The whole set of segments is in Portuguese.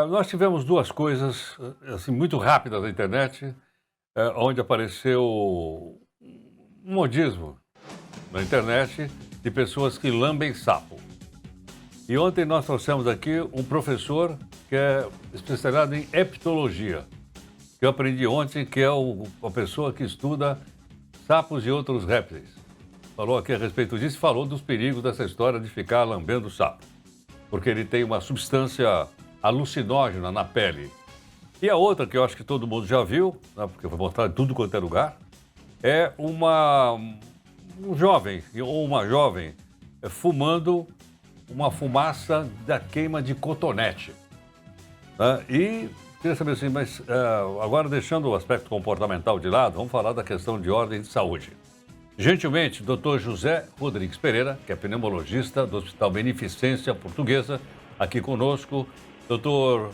Nós tivemos duas coisas assim muito rápidas na internet, onde apareceu um modismo na internet de pessoas que lambem sapo. E ontem nós trouxemos aqui um professor que é especializado em heptologia, que eu aprendi ontem, que é uma pessoa que estuda sapos e outros répteis. Falou aqui a respeito disso e falou dos perigos dessa história de ficar lambendo sapo, porque ele tem uma substância alucinógena na pele. E a outra, que eu acho que todo mundo já viu, né, porque foi mostrado em tudo quanto é lugar, é um jovem ou uma jovem fumando uma fumaça da queima de cotonete. Né? E queria saber assim, mas agora deixando o aspecto comportamental de lado, vamos falar da questão de ordem de saúde. Gentilmente, Dr. José Rodrigues Pereira, que é pneumologista do Hospital Beneficência Portuguesa, aqui conosco. Dr.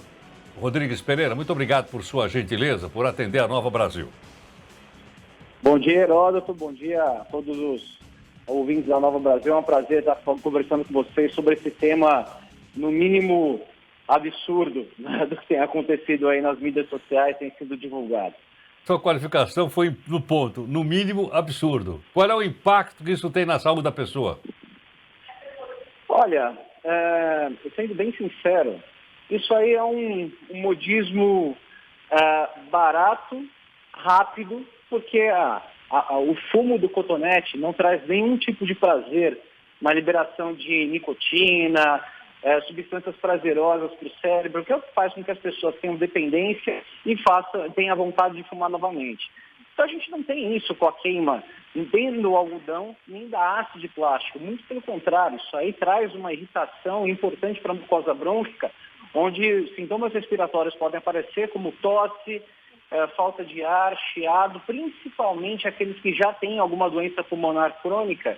Rodrigues Pereira, muito obrigado por sua gentileza, por atender a Nova Brasil. Bom dia, Heródoto. Bom dia a todos os ouvintes da Nova Brasil. É um prazer estar conversando com vocês sobre esse tema, no mínimo, absurdo, né, do que tem acontecido aí nas mídias sociais, tem sido divulgado. Sua qualificação foi no ponto, no mínimo, absurdo. Qual é o impacto que isso tem na saúde da pessoa? Olha, sendo bem sincero, isso aí é um modismo barato, rápido, porque o fumo do cotonete não traz nenhum tipo de prazer na liberação de nicotina, substâncias prazerosas para o cérebro, que é o que faz com que as pessoas tenham dependência e tenham vontade de fumar novamente. Então a gente não tem isso com a queima nem do algodão, nem da haste de plástico. Muito pelo contrário, isso aí traz uma irritação importante para a mucosa brônquica, onde sintomas respiratórios podem aparecer como tosse, falta de ar, chiado, principalmente aqueles que já têm alguma doença pulmonar crônica.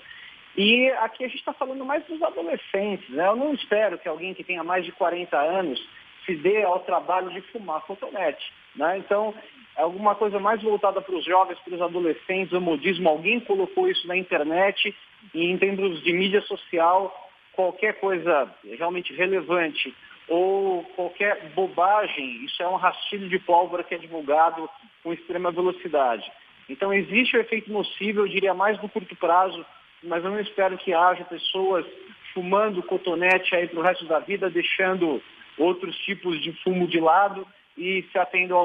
E aqui a gente está falando mais dos adolescentes, né? Eu não espero que alguém que tenha mais de 40 anos se dê ao trabalho de fumar cotonete, né? Então, é alguma coisa mais voltada para os jovens, para os adolescentes, o modismo. Alguém colocou isso na internet e em termos de mídia social, qualquer coisa realmente relevante ou qualquer bobagem, isso é um rastilho de pólvora que é divulgado com extrema velocidade. Então, existe o efeito nocivo, eu diria mais no curto prazo, mas eu não espero que haja pessoas fumando cotonete aí para o resto da vida, deixando outros tipos de fumo de lado e se atendo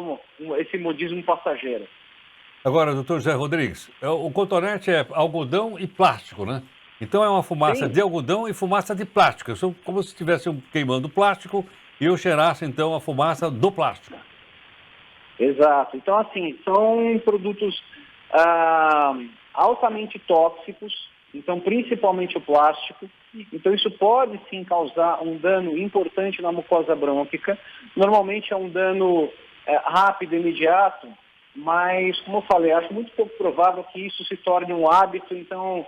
a esse modismo passageiro. Agora, doutor José Rodrigues, o cotonete é algodão e plástico, né? Então é uma fumaça Sim, de algodão e fumaça de plástico. São como se estivesse queimando plástico e eu cheirasse, então, a fumaça do plástico. exato. Então, assim, são produtos altamente tóxicos, então principalmente o plástico. Então isso pode sim causar um dano importante na mucosa brônquica. Normalmente é um dano rápido, imediato, mas como eu falei, acho muito pouco provável que isso se torne um hábito. Então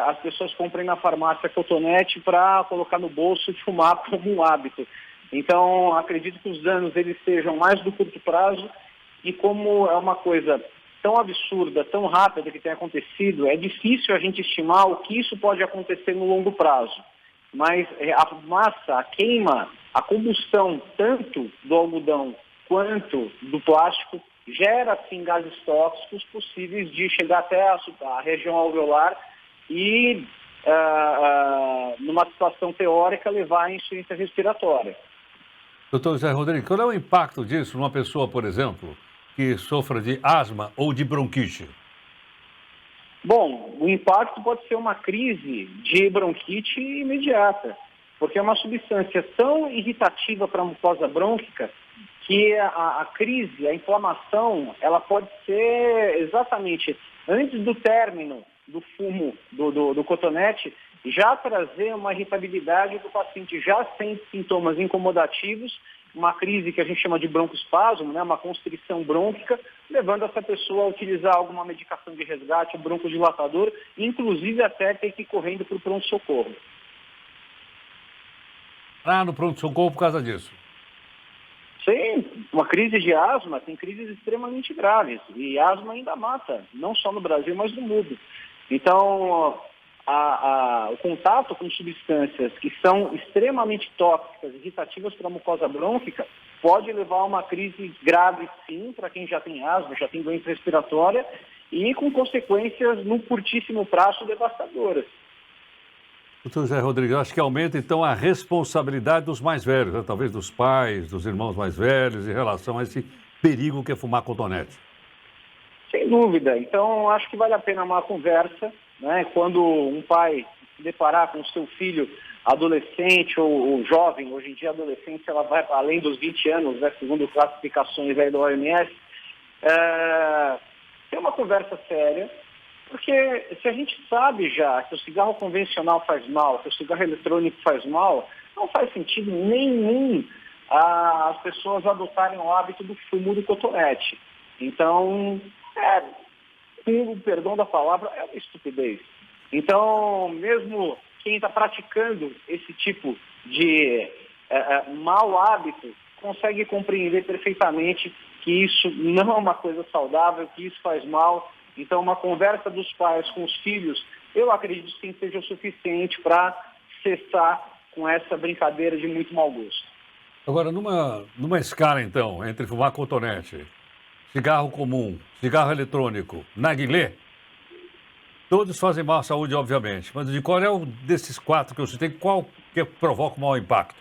as pessoas comprem na farmácia cotonete para colocar no bolso e fumar como um hábito. Então acredito que os danos eles sejam mais do curto prazo, e como é uma coisa tão absurda, tão rápida que tem acontecido, é difícil a gente estimar o que isso pode acontecer no longo prazo. Mas a massa, a queima, a combustão tanto do algodão quanto do plástico gera, sim, gases tóxicos possíveis de chegar até a região alveolar e, numa situação teórica, levar à insuficiência respiratória. Doutor José Rodrigues, qual é o impacto disso numa pessoa, por exemplo, que sofra de asma ou de bronquite? Bom, o impacto pode ser uma crise de bronquite imediata, porque é uma substância tão irritativa para a mucosa brônquica que a crise, a inflamação, ela pode ser exatamente antes do término do fumo do cotonete, já trazer uma irritabilidade do paciente já sem sintomas incomodativos, uma crise que a gente chama de broncoespasmo, né, uma constrição brônquica, levando essa pessoa a utilizar alguma medicação de resgate, um broncodilatador, inclusive até ter que ir correndo para o pronto-socorro. No pronto-socorro por causa disso. Sim, uma crise de asma tem crises extremamente graves, e asma ainda mata, não só no Brasil, mas no mundo. Então, o contato com substâncias que são extremamente tóxicas, irritativas para a mucosa brônquica, pode levar a uma crise grave, sim, para quem já tem asma, já tem doença respiratória, e com consequências no curtíssimo prazo devastadoras. Doutor José Rodrigues, eu acho que aumenta então a responsabilidade dos mais velhos, né? Talvez dos pais, dos irmãos mais velhos, em relação a esse perigo que é fumar cotonete. Sem dúvida. Então, acho que vale a pena uma conversa, né? Quando um pai se deparar com o seu filho adolescente ou jovem, hoje em dia a adolescência ela vai além dos 20 anos, né? Segundo classificações aí da OMS, ter uma conversa séria, porque se a gente sabe já que o cigarro convencional faz mal, que o cigarro eletrônico faz mal, não faz sentido nenhum as pessoas adotarem o hábito do fumo do cotonete. Então, com o perdão da palavra, é uma estupidez. Então, mesmo quem está praticando esse tipo de mau hábito consegue compreender perfeitamente que isso não é uma coisa saudável, que isso faz mal. Então, uma conversa dos pais com os filhos, eu acredito que seja o suficiente para cessar com essa brincadeira de muito mau gosto. Agora, numa escala, então, entre fumar cotonete, cigarro comum, cigarro eletrônico, narguilé, todos fazem mal à saúde, obviamente. Mas de qual é o desses quatro que eu citei, qual que provoca o maior impacto?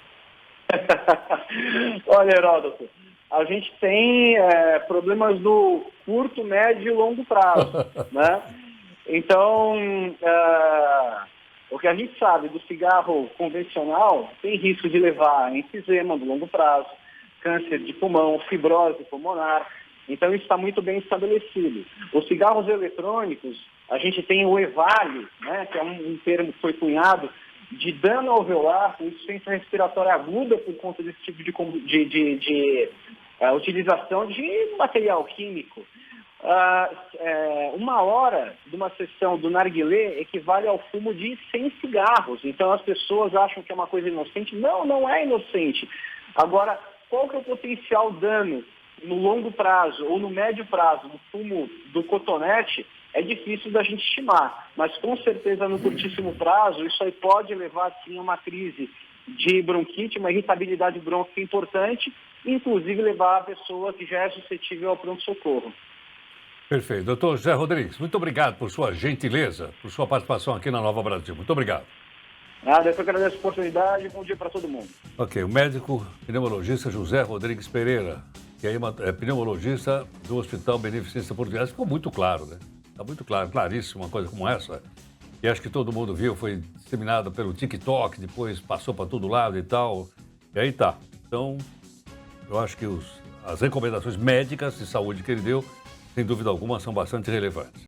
Olha, Heródoto, a gente tem problemas do curto, médio e longo prazo, né? Então, o que a gente sabe do cigarro convencional tem risco de levar a enfisema no longo prazo, câncer de pulmão, fibrose pulmonar. Então, isso está muito bem estabelecido. Os cigarros eletrônicos, a gente tem o EVALI, né, que é um termo que foi cunhado, de dano alveolar com insuficiência respiratória aguda por conta desse tipo de utilização de material químico. 1 hora de uma sessão do narguilé equivale ao fumo de 100 cigarros. Então as pessoas acham que é uma coisa inocente. Não, não é inocente. Agora, qual que é o potencial dano no longo prazo ou no médio prazo do fumo do cotonete? É difícil da gente estimar, mas com certeza no curtíssimo prazo isso aí pode levar sim a uma crise de bronquite, uma irritabilidade brônquica importante, inclusive levar a pessoa que já é suscetível ao pronto-socorro. Perfeito. Doutor José Rodrigues, muito obrigado por sua gentileza, por sua participação aqui na Nova Brasil. Muito obrigado. Nada, eu que agradeço a oportunidade. Bom dia para todo mundo. Ok, o médico pneumologista José Rodrigues Pereira, que é pneumologista do Hospital Beneficência Portuguesa. Ficou muito claro, né? Está muito claro, claríssimo uma coisa como essa. E acho que todo mundo viu, foi disseminada pelo TikTok, depois passou para todo lado e tal. E aí tá. Então, eu acho que as recomendações médicas de saúde que ele deu, sem dúvida alguma, são bastante relevantes.